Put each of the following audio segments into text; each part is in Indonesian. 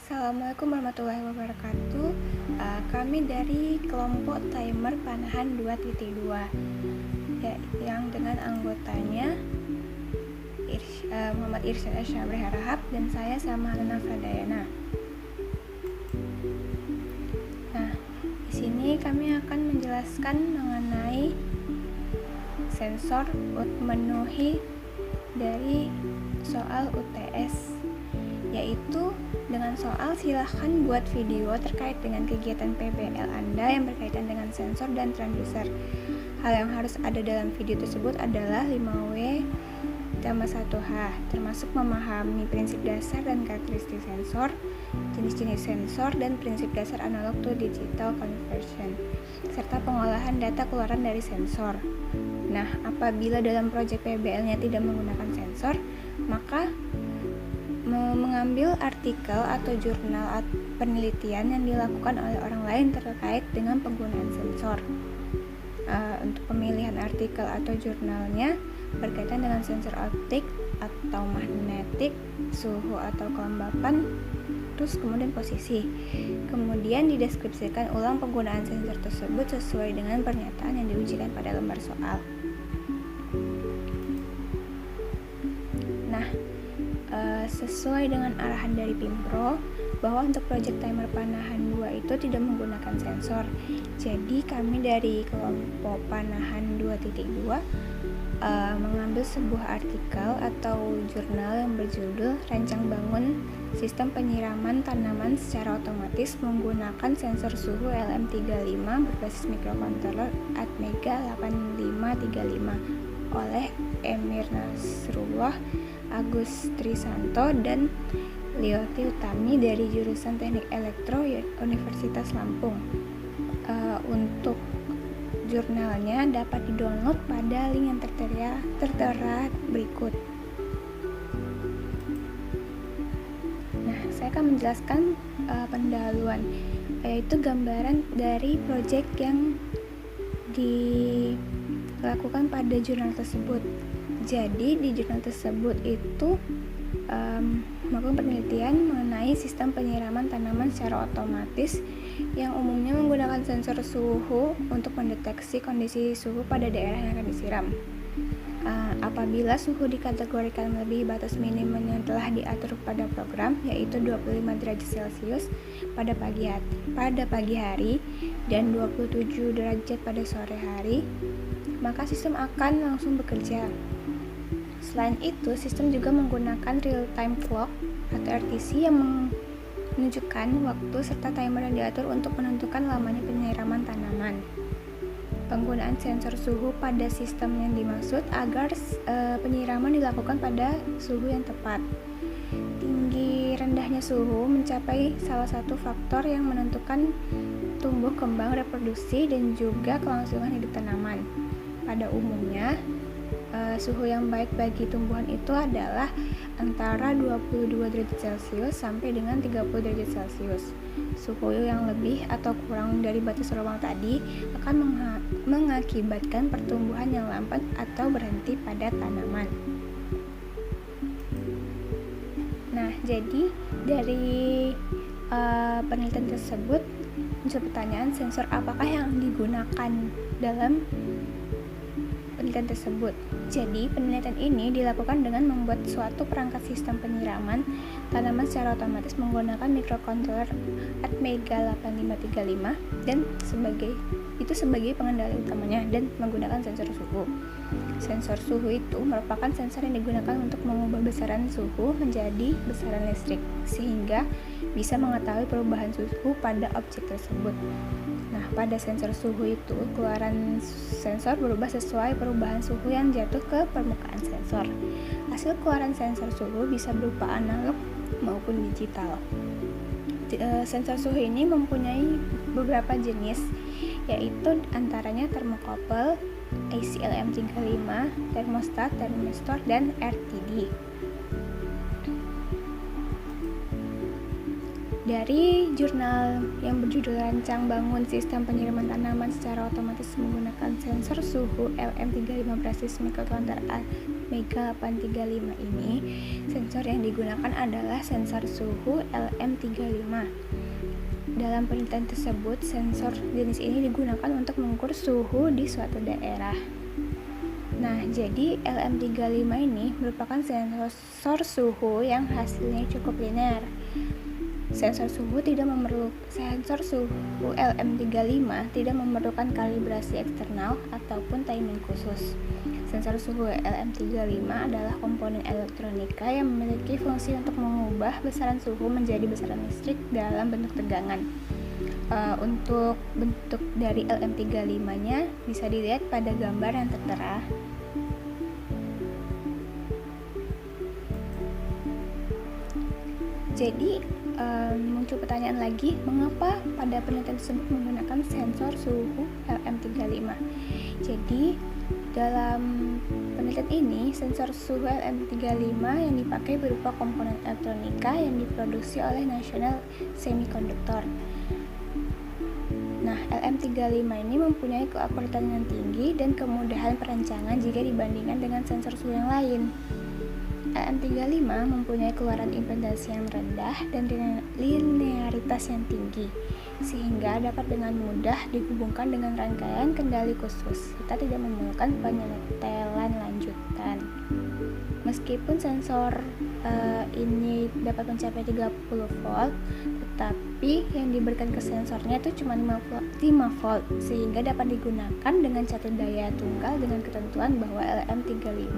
Assalamualaikum warahmatullahi wabarakatuh. Kami dari kelompok timer Panahan 2.2 ya, yang dengan anggotanya Muhammad Irsyad Asyabri Harahap dan saya sama Nana Fradayana. Nah, di sini kami akan menjelaskan mengenai sensor memenuhi dari soal UTS, yaitu dengan soal silahkan buat video terkait dengan kegiatan PBL Anda yang berkaitan dengan sensor dan transducer. Hal yang harus ada dalam video tersebut adalah 5W tambah 1H, termasuk memahami prinsip dasar dan karakteristik sensor, jenis-jenis sensor, dan prinsip dasar analog to digital conversion, serta pengolahan data keluaran dari sensor. Nah, apabila dalam proyek PBL-nya tidak menggunakan sensor, maka mengambil artikel atau jurnal penelitian yang dilakukan oleh orang lain terkait dengan penggunaan sensor. Untuk pemilihan artikel atau jurnalnya berkaitan dengan sensor optik atau magnetik, suhu atau kelembapan, terus kemudian posisi. Kemudian dideskripsikan ulang penggunaan sensor tersebut sesuai dengan pernyataan yang diujikan pada lembar soal. Nah, sesuai dengan arahan dari Pimpro bahwa untuk proyek timer Panahan 2 itu tidak menggunakan sensor. Jadi kami dari kelompok Panahan 2.2 mengambil sebuah artikel atau jurnal yang berjudul Rancang Bangun Sistem Penyiraman Tanaman Secara Otomatis Menggunakan Sensor Suhu LM35 Berbasis Microcontroller Atmega 8535 oleh Emir Nasrullah, Agus Trisanto, dan Lioti Utami dari jurusan Teknik Elektro Universitas Lampung. Untuk jurnalnya dapat didownload pada link yang tertera berikut. Nah, saya akan menjelaskan pendahuluan, yaitu gambaran dari proyek yang dilakukan pada jurnal tersebut. Jadi di jurnal tersebut itu melakukan penelitian mengenai sistem penyiraman tanaman secara otomatis yang umumnya menggunakan sensor suhu untuk mendeteksi kondisi suhu pada daerah yang akan disiram. Apabila suhu dikategorikan melebihi batas minimum yang telah diatur pada program, yaitu 25 derajat Celcius pada pagi hari dan 27 derajat pada sore hari, maka sistem akan langsung bekerja. Selain itu, sistem juga menggunakan real-time clock atau RTC yang menunjukkan waktu serta timer yang diatur untuk menentukan lamanya penyiraman tanaman. Penggunaan sensor suhu pada sistem yang dimaksud agar penyiraman dilakukan pada suhu yang tepat. Tinggi rendahnya suhu mencapai salah satu faktor yang menentukan tumbuh kembang, reproduksi, dan juga kelangsungan hidup tanaman. Pada umumnya, suhu yang baik bagi tumbuhan itu adalah antara 22 derajat Celcius sampai dengan 30 derajat Celcius. Suhu yang lebih atau kurang dari batas ruang tadi akan mengakibatkan pertumbuhan yang lambat atau berhenti pada tanaman. Nah, jadi dari penelitian tersebut muncul pertanyaan, sensor apakah yang digunakan dalam penelitian tersebut. Jadi, penelitian ini dilakukan dengan membuat suatu perangkat sistem penyiraman tanaman secara otomatis menggunakan microcontroller Atmega 8535 dan sebagai pengendali utamanya dan menggunakan sensor suhu. Sensor suhu itu merupakan sensor yang digunakan untuk mengubah besaran suhu menjadi besaran listrik sehingga bisa mengetahui perubahan suhu pada objek tersebut. Nah, pada sensor suhu itu, keluaran sensor berubah sesuai perubahan suhu yang jatuh ke permukaan sensor. Hasil keluaran sensor suhu bisa berupa analog maupun digital. Sensor suhu ini mempunyai beberapa jenis, yaitu antaranya termokouple, ACLM35, termostat, termistor, dan RTD. Dari jurnal yang berjudul Rancang Bangun Sistem Penyiraman Tanaman Secara Otomatis Menggunakan Sensor Suhu LM35 Berbasis Microcontroller Mega 835 ini, sensor yang digunakan adalah sensor suhu LM35. Dalam penelitian tersebut, sensor jenis ini digunakan untuk mengukur suhu di suatu daerah. Nah, jadi LM35 ini merupakan sensor suhu yang hasilnya cukup linear. Sensor suhu LM35 tidak memerlukan kalibrasi eksternal ataupun timing khusus. Sensor suhu LM35 adalah komponen elektronika yang memiliki fungsi untuk mengubah besaran suhu menjadi besaran listrik dalam bentuk tegangan. Untuk bentuk dari LM35-nya bisa dilihat pada gambar yang tertera. Jadi, muncul pertanyaan lagi, mengapa pada penelitian tersebut menggunakan sensor suhu LM35? Jadi, dalam penelitian ini, sensor suhu LM35 yang dipakai berupa komponen elektronika yang diproduksi oleh National Semiconductor. Nah, LM35 ini mempunyai keakuratan yang tinggi dan kemudahan perancangan jika dibandingkan dengan sensor suhu yang lain. LM35 mempunyai keluaran impedans yang rendah dan linearitas yang tinggi, sehingga dapat dengan mudah dihubungkan dengan rangkaian kendali khusus. Kita tidak memerlukan penyetelan lanjutan. Meskipun sensor ini dapat mencapai 30 volt, tetapi yang diberikan ke sensornya itu cuma 5 volt, sehingga dapat digunakan dengan satu daya tunggal dengan ketentuan bahwa LM35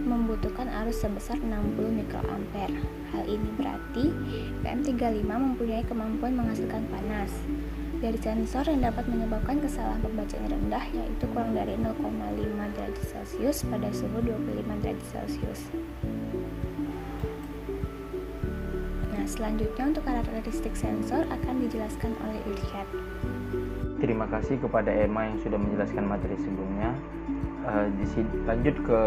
membutuhkan arus sebesar 60 mikroampere. Hal ini berarti LM35 mempunyai kemampuan menghasilkan panas dari sensor yang dapat menyebabkan kesalahan pembacaan rendah, yaitu kurang dari 0,5 derajat Celcius pada suhu 25 derajat Celcius. Nah, selanjutnya untuk karakteristik sensor akan dijelaskan oleh Irsyad. Terima kasih kepada Emma yang sudah menjelaskan materi sebelumnya. Lanjut ke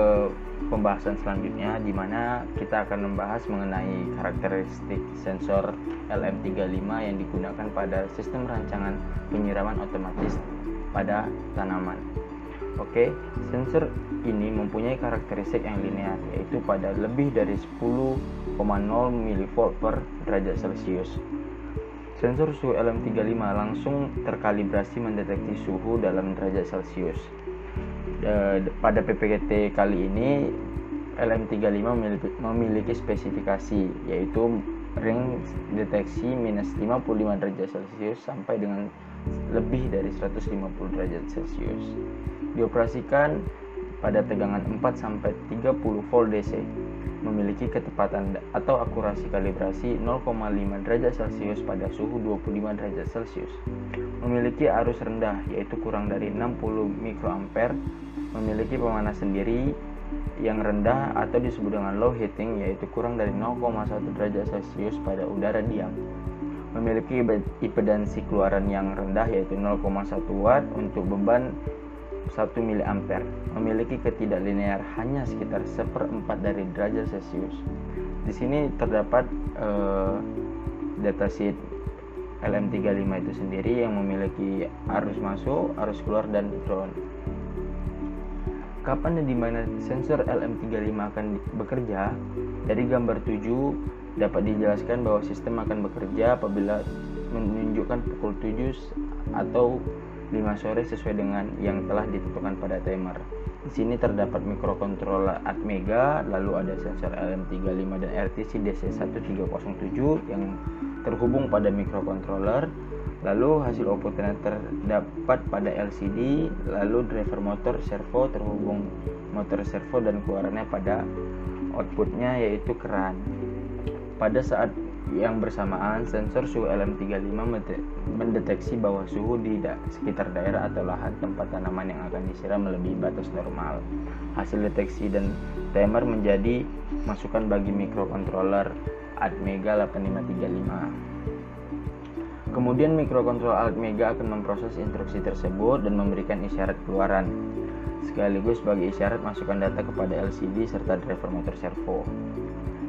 pembahasan selanjutnya, di mana kita akan membahas mengenai karakteristik sensor LM35 yang digunakan pada sistem rancangan penyiraman otomatis pada tanaman. Oke, sensor ini mempunyai karakteristik yang linear, yaitu pada lebih dari 10,0 mV per derajat Celcius. Sensor suhu LM35 langsung terkalibrasi mendeteksi suhu dalam derajat Celcius. Pada PPT kali ini LM35 memiliki spesifikasi, yaitu range deteksi minus 55 derajat Celcius sampai dengan lebih dari 150 derajat Celcius. Dioperasikan pada tegangan 4 sampai 30 volt DC. Memiliki ketepatan atau akurasi kalibrasi 0,5 derajat Celcius pada suhu 25 derajat Celcius. Memiliki arus rendah, yaitu kurang dari 60 mikroampere. Memiliki pemanasan diri yang rendah atau disebut dengan low heating, yaitu kurang dari 0,1 derajat Celcius pada udara diam. Memiliki impedansi keluaran yang rendah, yaitu 0,1 watt untuk beban 1 mA. Memiliki ketidaklinear hanya sekitar 1/4 dari derajat Celcius. Di sini terdapat datasheet LM35 itu sendiri yang memiliki arus masuk, arus keluar, dan drone. Kapan dan di mana sensor LM35 akan bekerja? Dari gambar 7 dapat dijelaskan bahwa sistem akan bekerja apabila menunjukkan pukul 7 atau 5 sore sesuai dengan yang telah ditentukan pada timer. Di sini terdapat mikrokontroler Atmega, lalu ada sensor LM35 dan RTC DC1307 yang terhubung pada mikrokontroler. Lalu hasil outputnya terdapat pada LCD, lalu driver motor servo terhubung motor servo dan keluarannya pada outputnya yaitu keran. Pada saat yang bersamaan, sensor suhu LM35 mendeteksi bahwa suhu di sekitar daerah atau lahan tempat tanaman yang akan disiram melebihi batas normal. Hasil deteksi dan timer menjadi masukan bagi mikrokontroler Atmega 8535. Kemudian mikrokontroler Atmega akan memproses instruksi tersebut dan memberikan isyarat keluaran, sekaligus bagi isyarat masukkan data kepada LCD serta driver motor servo.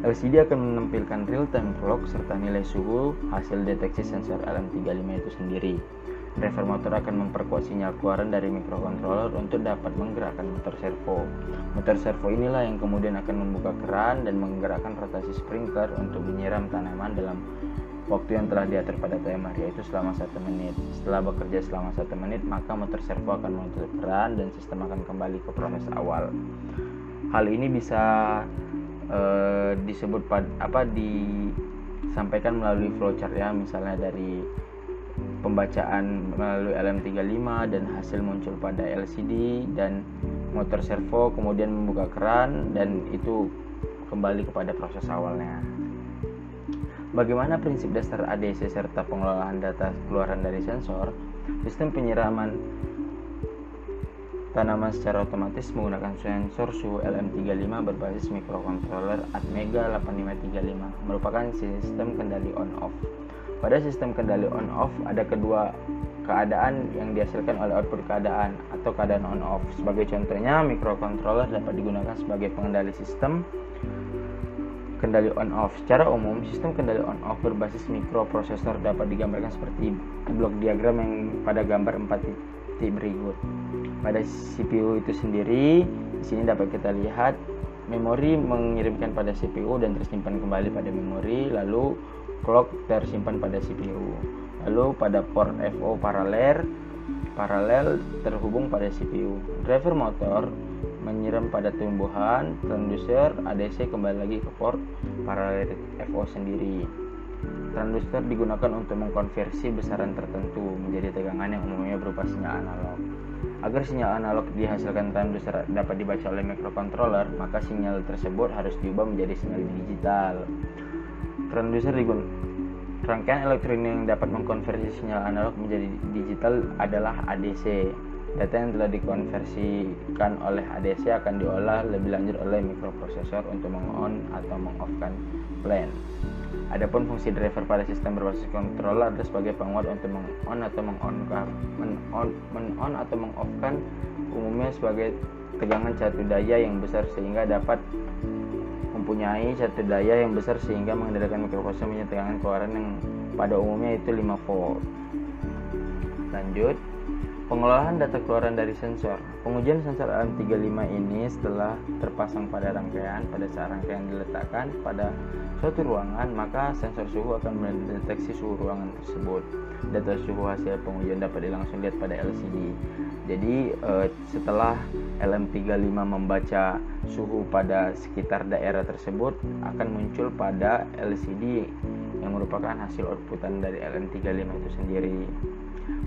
LCD akan menampilkan real-time clock serta nilai suhu hasil deteksi sensor LM35 itu sendiri. Driver motor akan memperkuat sinyal keluaran dari mikrokontroler untuk dapat menggerakkan motor servo. Motor servo inilah yang kemudian akan membuka keran dan menggerakkan rotasi sprinkler untuk menyiram tanaman dalam waktu yang telah diatur pada timer, yaitu selama 1 menit. Setelah bekerja selama 1 menit, maka motor servo akan menutup keran dan sistem akan kembali ke proses awal. Hal ini bisa disampaikan melalui flowchart ya, misalnya dari pembacaan melalui LM35 dan hasil muncul pada LCD, dan motor servo kemudian membuka keran dan itu kembali kepada proses awalnya. Bagaimana prinsip dasar ADC serta pengelolaan data keluaran dari sensor? Sistem penyiraman tanaman secara otomatis menggunakan sensor suhu LM35 berbasis mikrokontroler Atmega 8535, merupakan sistem kendali on-off. Pada sistem kendali on-off ada kedua keadaan yang dihasilkan oleh output keadaan atau keadaan on-off. Sebagai contohnya, mikrokontroler dapat digunakan sebagai pengendali sistem kendali on-off. Secara umum, sistem kendali on-off berbasis mikroprosesor dapat digambarkan seperti blok diagram yang pada gambar 4 titik berikut. Pada CPU itu sendiri, di sini dapat kita lihat memori mengirimkan pada CPU dan tersimpan kembali pada memori, lalu clock tersimpan pada CPU. Lalu pada port FO paralel terhubung pada CPU. Driver motor menyiram pada tumbuhan, transducer ADC kembali lagi ke port paralel FO sendiri. Transducer digunakan untuk mengkonversi besaran tertentu menjadi tegangan yang umumnya berupa sinyal analog. Agar sinyal analog dihasilkan transducer dapat dibaca oleh mikrokontroler, maka sinyal tersebut harus diubah menjadi sinyal digital. Transducer rangkaian elektronik yang dapat mengkonversi sinyal analog menjadi digital adalah ADC. Data yang telah dikonversikan oleh ADC akan diolah lebih lanjut oleh mikroprosesor untuk meng-on atau meng-off-kan plan. Adapun fungsi driver pada sistem berbasis controller adalah sebagai penguat untuk meng-on atau meng-off-kan, umumnya sebagai tegangan satu daya yang besar sehingga dapat mempunyai satu daya yang besar sehingga mengendalikan mikroprosesor punya tegangan keluaran yang pada umumnya itu 5 volt. Lanjut, pengelolaan data keluaran dari sensor. Pengujian sensor LM35 ini setelah terpasang pada saat rangkaian diletakkan pada suatu ruangan, maka sensor suhu akan mendeteksi suhu ruangan tersebut. Data suhu hasil pengujian dapat langsung dilihat pada LCD. Jadi setelah LM35 membaca suhu pada sekitar daerah tersebut, akan muncul pada LCD yang merupakan hasil outputan dari LM35 itu sendiri.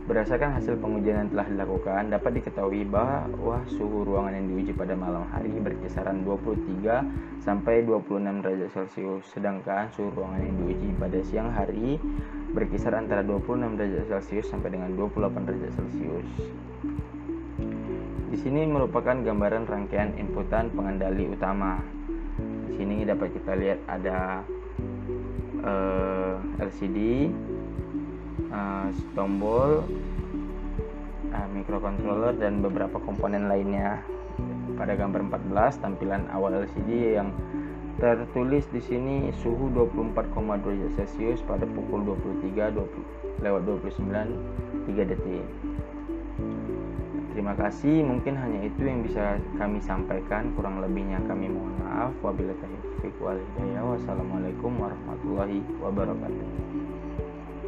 Berdasarkan hasil pengujian yang telah dilakukan, dapat diketahui bahwa suhu ruangan yang diuji pada malam hari berkisaran 23 sampai 26 derajat Celcius, sedangkan suhu ruangan yang diuji pada siang hari berkisar antara 26 derajat Celcius sampai dengan 28 derajat Celcius. Di sini merupakan gambaran rangkaian inputan pengendali utama. Di sini dapat kita lihat ada LCD, tombol, mikrokontroler dan beberapa komponen lainnya. Pada gambar 14 tampilan awal LCD yang tertulis di sini suhu 24,2 derajat Celcius pada pukul 23:29 detik. Terima kasih, mungkin hanya itu yang bisa kami sampaikan, kurang lebihnya kami mohon maaf. Wabillahi taufiq wal hidayah. Wassalamualaikum warahmatullahi wabarakatuh.